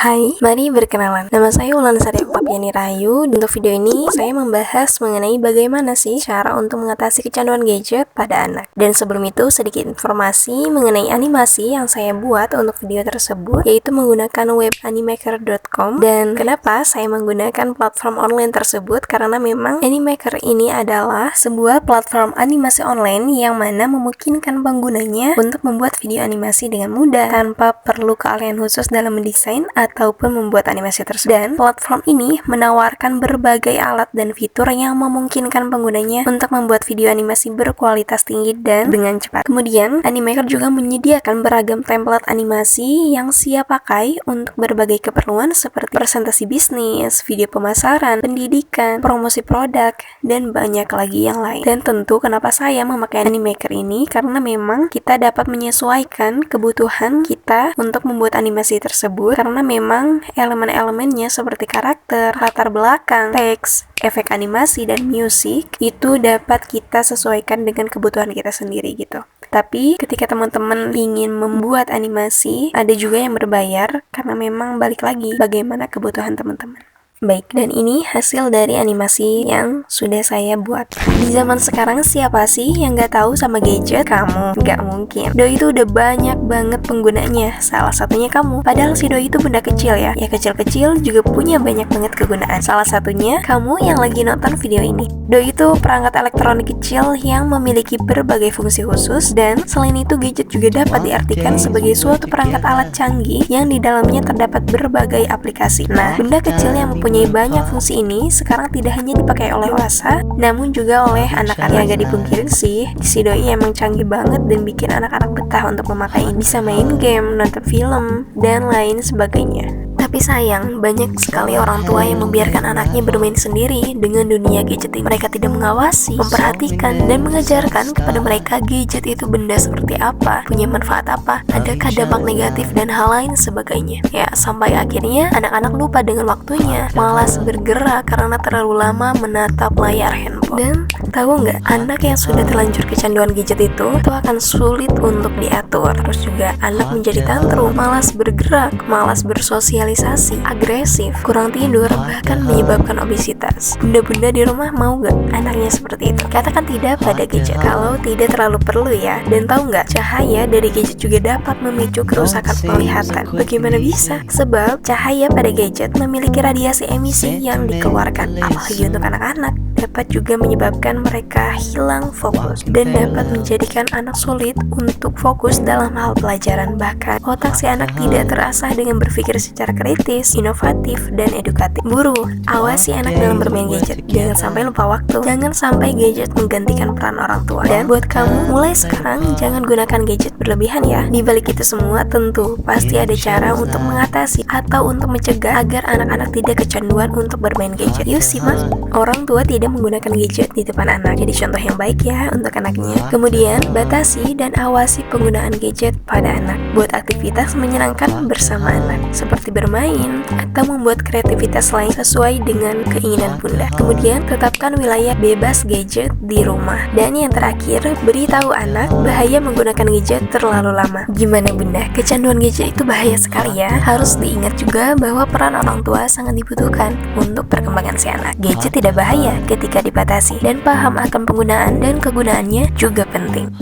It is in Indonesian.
Hai, mari berkenalan. Nama saya Wulansari Oktaviani Rahayu. Untuk video ini, saya membahas mengenai bagaimana sih cara untuk mengatasi kecanduan gadget pada anak. Dan sebelum itu, sedikit informasi mengenai animasi yang saya buat untuk video tersebut, yaitu menggunakan web animaker.com. Dan kenapa saya menggunakan platform online tersebut? Karena memang Animaker ini adalah sebuah platform animasi online yang mana memungkinkan penggunanya untuk membuat video animasi dengan mudah, tanpa perlu keahlian khusus dalam mendesain ataupun membuat animasi tersebut. Dan platform ini menawarkan berbagai alat dan fitur yang memungkinkan penggunanya untuk membuat video animasi berkualitas tinggi dan dengan cepat. Kemudian, Animaker juga menyediakan beragam template animasi yang siap pakai untuk berbagai keperluan seperti presentasi bisnis, video pemasaran, pendidikan, promosi produk, dan banyak lagi yang lain. Dan tentu kenapa saya memakai Animaker ini, karena memang kita dapat menyesuaikan kebutuhan kita untuk membuat animasi tersebut, karena memang elemen-elemennya seperti karakter, latar belakang, teks, efek animasi, dan musik itu dapat kita sesuaikan dengan kebutuhan kita sendiri gitu. Tapi ketika teman-teman ingin membuat animasi, ada juga yang berbayar karena memang balik lagi bagaimana kebutuhan teman-teman. Baik, dan ini hasil dari animasi yang sudah saya buat. Di zaman sekarang siapa sih yang gak tahu sama gadget? Kamu, gak mungkin. Doi itu udah banyak banget penggunanya, salah satunya kamu. Padahal si Doi itu benda kecil ya kecil-kecil juga punya banyak banget kegunaan. Salah satunya kamu yang lagi nonton video ini. Doi itu perangkat elektronik kecil yang memiliki berbagai fungsi khusus, dan selain itu gadget juga dapat diartikan sebagai suatu perangkat alat canggih yang di dalamnya terdapat berbagai aplikasi. Nah, benda kecil yang mempunyai banyak fungsi ini sekarang tidak hanya dipakai oleh dewasa, namun juga oleh anak-anak. Yang gak dipungkiri sih, si Doi emang canggih banget dan bikin anak-anak betah untuk memakai ini. Bisa main game, nonton film, dan lain sebagainya. Tapi sayang, banyak sekali orang tua yang membiarkan anaknya bermain sendiri dengan dunia gadget ini. Mereka tidak mengawasi, memperhatikan, dan mengajarkan kepada mereka gadget itu benda seperti apa, punya manfaat apa, adakah dampak negatif, dan hal lain sebagainya. Ya, sampai akhirnya anak-anak lupa dengan waktunya, malas bergerak karena terlalu lama menatap layar handphone. Dan tahu nggak, anak yang sudah terlanjur kecanduan gadget itu akan sulit untuk diatur. Terus juga anak menjadi tantrum, malas bergerak, malas bersosialisasi, agresif, kurang tidur, bahkan menyebabkan obesitas. Bunda-bunda di rumah mau nggak anaknya seperti itu? Katakan tidak pada gadget kalau tidak terlalu perlu ya. Dan tahu nggak, cahaya dari gadget juga dapat memicu kerusakan penglihatan. Bagaimana bisa? Sebab cahaya pada gadget memiliki radiasi emisi yang dikeluarkan, apalagi untuk anak-anak, dapat juga menyebabkan mereka hilang fokus dan dapat menjadikan anak sulit untuk fokus dalam hal pelajaran. Bahkan otak si anak tidak terasah dengan berpikir secara kritis, inovatif, dan edukatif. Buru, awasi anak dalam bermain gadget. Jangan sampai lupa waktu. Jangan sampai gadget menggantikan peran orang tua. Dan buat kamu, mulai sekarang jangan gunakan gadget berlebihan ya. Di balik itu semua tentu pasti ada cara untuk mengatasi atau untuk mencegah agar anak-anak tidak kecanduan untuk bermain gadget. Yuk simak. Orang tua tidak menggunakan gadget di depan anak. Jadi contoh yang baik ya untuk anaknya. Kemudian batasi dan awasi penggunaan gadget pada anak. Buat aktivitas menyenangkan bersama anak, seperti bermain atau membuat kreativitas lain sesuai dengan keinginan bunda. Kemudian tetapkan wilayah bebas gadget di rumah. Dan yang terakhir, beritahu anak bahaya menggunakan gadget terlalu lama. Gimana bunda? Kecanduan gadget itu bahaya sekali ya. Harus diingat juga bahwa peran orang tua sangat dibutuhkan untuk perkembangan si anak. Gadget tidak bahaya ketika dibatasi, dan paham akan penggunaan dan kegunaannya juga penting.